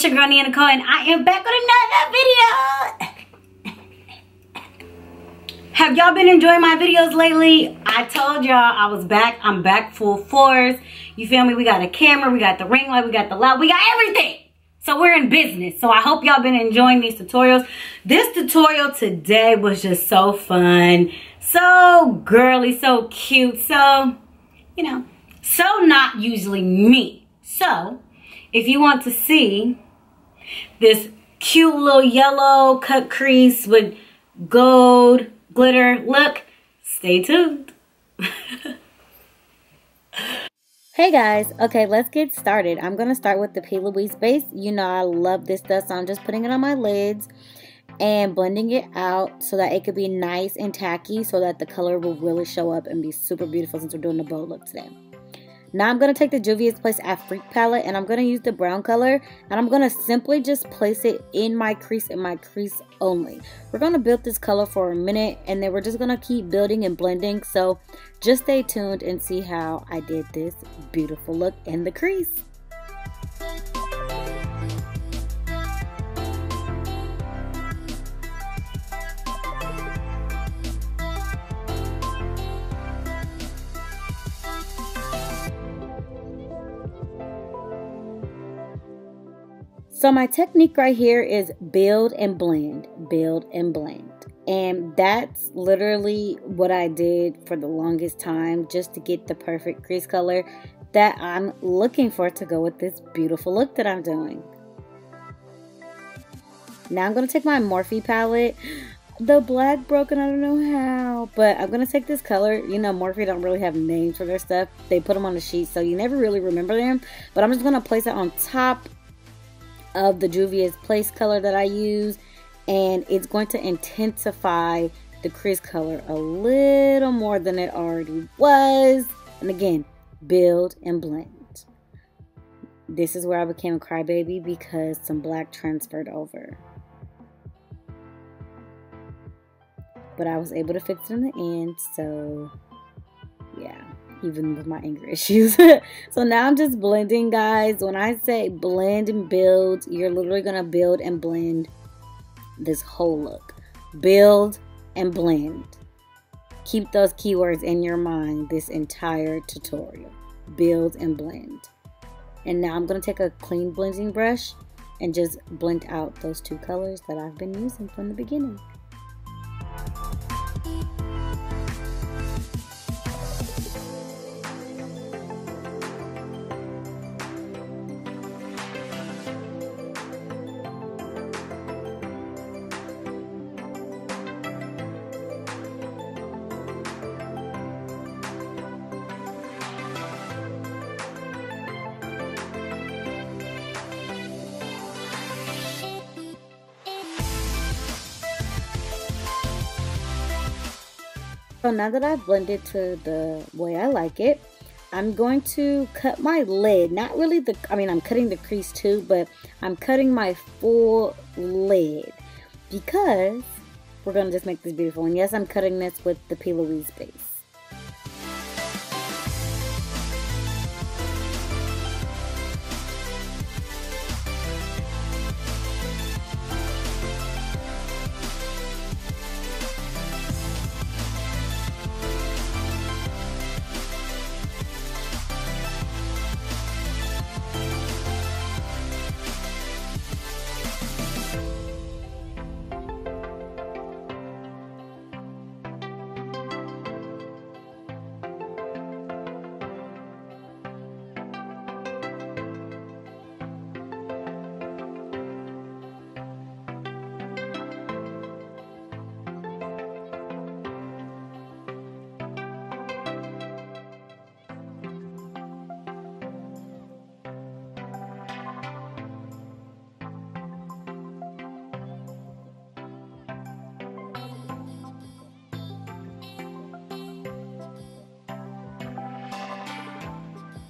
your girl NeyahNecole, and I am back with another video. Have y'all been enjoying my videos lately? I told y'all I was back. I'm back full force. You feel me? We got a camera, we got the ring light, we got the light, we got everything. So we're in business. So I hope y'all been enjoying these tutorials. This tutorial today was just so fun, so girly, so cute, so, you know, so not usually me. So if you want to see this cute little yellow cut crease with gold glitter look, stay tuned. Hey guys, okay, let's get started. I'm going to start with the P. Louise base. You know I love this stuff, so I'm just putting it on my lids and blending it out so that it could be nice and tacky so that the color will really show up and be super beautiful since we're doing the bow look today. Now I'm going to take the Juvia's Place Afrique palette and I'm going to use the brown color and I'm going to simply just place it in my crease only. We're going to build this color for a minute and then we're just going to keep building and blending. So just stay tuned and see how I did this beautiful look in the crease. So my technique right here is build and blend, build and blend. And that's literally what I did for the longest time just to get the perfect crease color that I'm looking for to go with this beautiful look that I'm doing. Now I'm going to take my Morphe palette. The black broken, I don't know how, but I'm going to take this color. You know, Morphe don't really have names for their stuff. They put them on the sheet, so you never really remember them. But I'm just going to place it on top of the Juvia's Place color that I use, and it's going to intensify the crease color a little more than it already was. And again, build and blend. This is where I became a crybaby because some black transferred over, but I was able to fix it in the end. So yeah, even with my anger issues. So now I'm just blending, guys. When I say blend and build, you're literally gonna build and blend this whole look. Build and blend. Keep those keywords in your mind this entire tutorial. Build and blend. And now I'm gonna take a clean blending brush and just blend out those two colors that I've been using from the beginning. So now that I've blended to the way I like it, I'm going to cut my lid. Not really I'm cutting the crease too, but I'm cutting my full lid because we're going to just make this beautiful. And yes, I'm cutting this with the P. Louise base.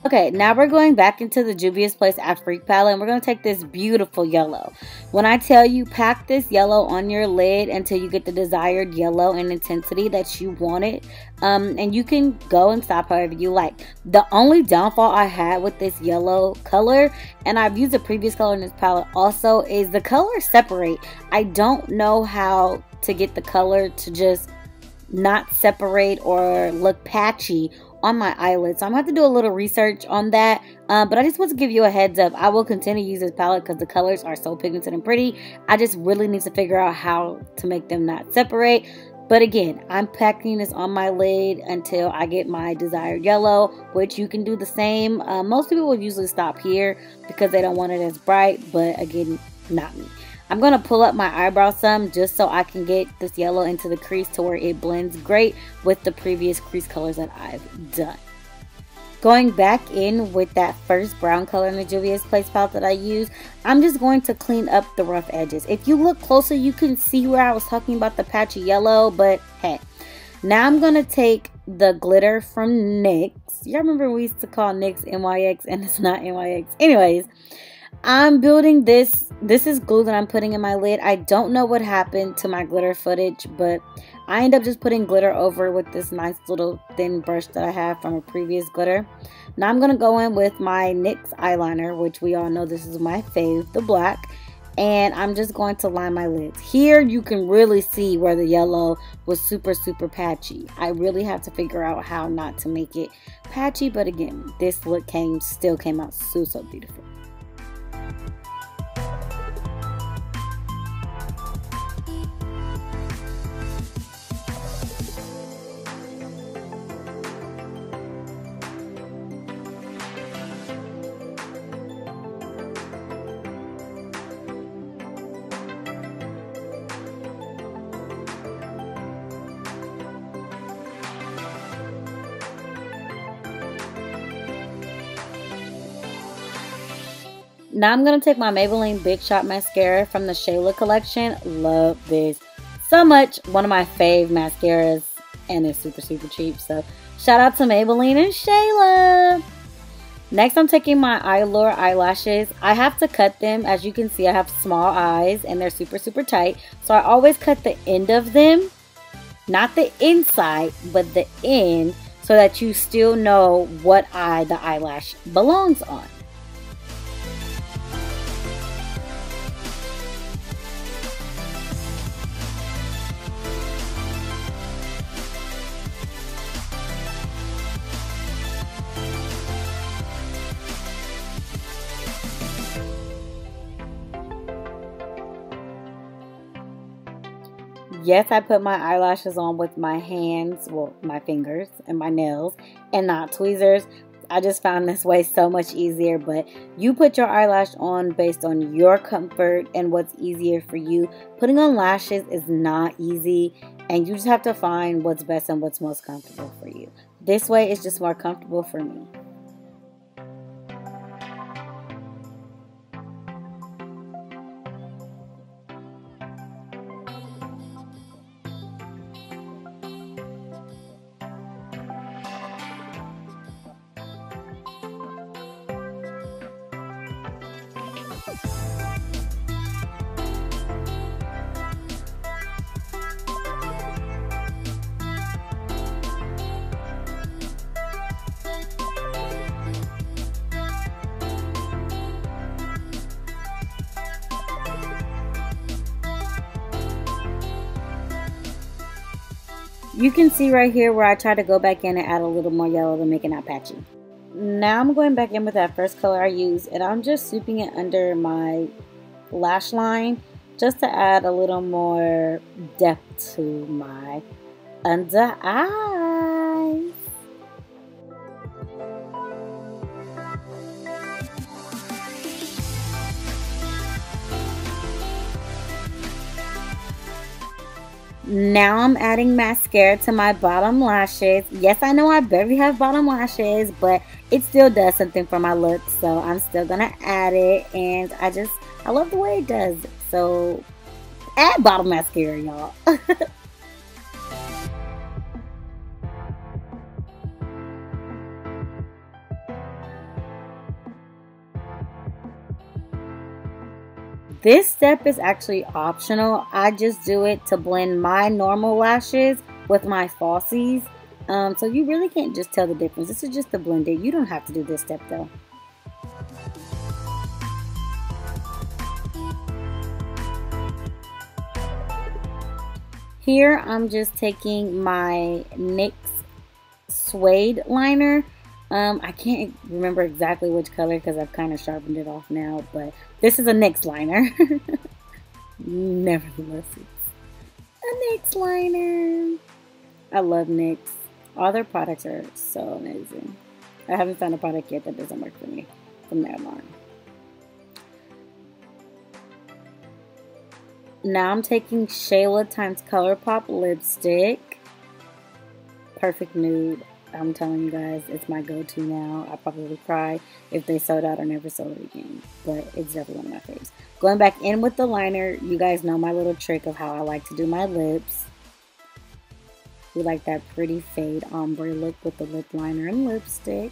Okay, now we're going back into the Juvia's Place Afrique palette, and we're going to take this beautiful yellow. When I tell you, pack this yellow on your lid until you get the desired yellow and intensity that you want it. And you can go and stop however you like. The only downfall I had with this yellow color, and I've used a previous color in this palette also, is the colors separate. I don't know how to get the color to just not separate or look patchy on my eyelids, so I'm gonna have to do a little research on that, but I just want to give you a heads up. I will continue to use this palette because the colors are so pigmented and pretty. I just really need to figure out how to make them not separate. But again, I'm packing this on my lid until I get my desired yellow, which you can do the same. Most people will usually stop here because they don't want it as bright, but again, not me. I'm going to pull up my eyebrow some just so I can get this yellow into the crease to where it blends great with the previous crease colors that I've done. Going back in with that first brown color in the Juvia's Place palette that I used, I'm just going to clean up the rough edges. If you look closer, you can see where I was talking about the patchy yellow, but hey. Now I'm going to take the glitter from NYX. Y'all remember we used to call NYX NYX and it's not NYX. Anyways, I'm building this. This is glue that I'm putting in my lid. I don't know what happened to my glitter footage, but I end up just putting glitter over with this nice little thin brush that I have from a previous glitter. Now I'm going to go in with my NYX eyeliner, which we all know this is my fave, the black. And I'm just going to line my lids. Here you can really see where the yellow was super patchy. I really have to figure out how not to make it patchy, but again, this look still came out so beautiful. Now I'm going to take my Maybelline Big Shot Mascara from the Shayla collection. Love this so much. One of my fave mascaras, and it's super cheap. So shout out to Maybelline and Shayla. Next, I'm taking my Allure eyelashes. I have to cut them. As you can see, I have small eyes and they're super tight. So I always cut the end of them. Not the inside, but the end, so that you still know what eye the eyelash belongs on. Yes, I put my eyelashes on with my hands, well, my fingers and my nails, and not tweezers. I just found this way so much easier, but you put your eyelash on based on your comfort and what's easier for you. Putting on lashes is not easy, and you just have to find what's best and what's most comfortable for you. This way is just more comfortable for me. You can see right here where I try to go back in and add a little more yellow to make it not patchy. Now I'm going back in with that first color I used, and I'm just sweeping it under my lash line just to add a little more depth to my under eyes. Now I'm adding mascara to my bottom lashes. Yes, I know I barely have bottom lashes, but it still does something for my look, so I'm still gonna add it, and I love the way it does. So add bottom mascara, y'all. This step is actually optional. I just do it to blend my normal lashes with my falsies. So you really can't just tell the difference. This is just to blend it. You don't have to do this step though. Here I'm just taking my NYX suede liner. I can't remember exactly which color because I've kind of sharpened it off now, but this is a NYX liner. Nevertheless, it's a NYX liner. I love NYX. All their products are so amazing. I haven't found a product yet that doesn't work for me from their line. Now I'm taking Shayla times Colourpop lipstick. Perfect nude. I'm telling you guys, it's my go-to now. I'll probably cry if they sold out or never sold it again. But it's definitely one of my faves. Going back in with the liner, you guys know my little trick of how I like to do my lips. We like that pretty fade ombre look with the lip liner and lipstick.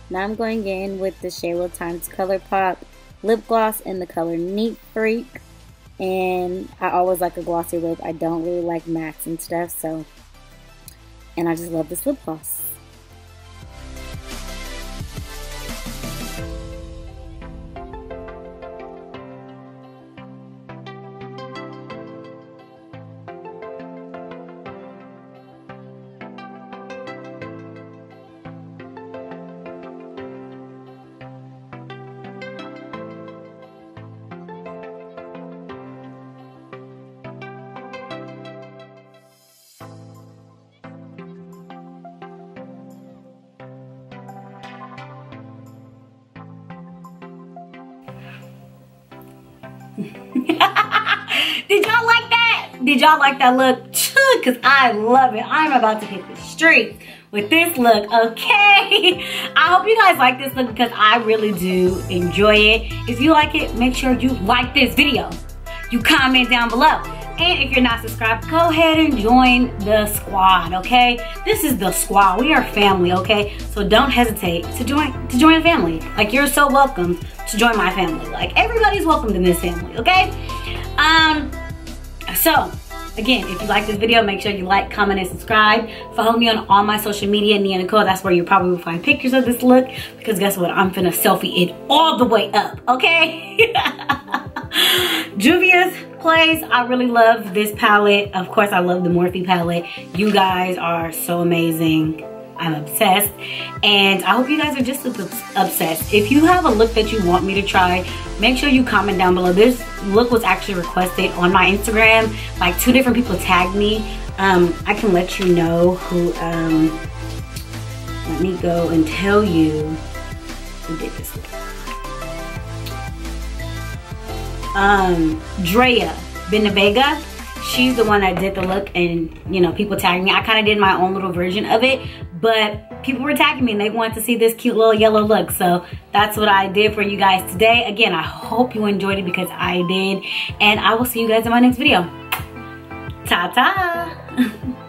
Now I'm going in with the Shayla times Colourpop lip gloss in the color Neat Freak. And I always like a glossy lip. I don't really like mattes and stuff, so. And I just love this lip gloss. Did y'all like that? Did y'all like that look? Because I love it. I'm about to hit the streets with this look, okay? I hope you guys like this look because I really do enjoy it. If you like it, make sure you like this video. You comment down below. And if you're not subscribed, go ahead and join the squad, okay? This is the squad. We are family, okay? So don't hesitate to join the family. Like, you're so welcome to join my family. Like, everybody's welcome in this family, okay? So again, if you like this video, make sure you like, comment, and subscribe. Follow me on all my social media, NeyahNecole. That's where you probably will find pictures of this look, because guess what? I'm finna selfie it all the way up, okay? Juvia's Place. I really love this palette. Of course, I love the Morphe palette. You guys are so amazing. I'm obsessed, and I hope you guys are just as obsessed. If you have a look that you want me to try, make sure you comment down below. This look was actually requested on my Instagram. Like 2 different people tagged me. I can let you know who. Let me go and tell you who did this look. Drea Benavega. She's the one that did the look, and you know, people tagged me. I kind of did my own little version of it, but people were tagging me and they wanted to see this cute little yellow look, so that's what I did for you guys today. Again, I hope you enjoyed it because I did, and I will see you guys in my next video. Ta-ta!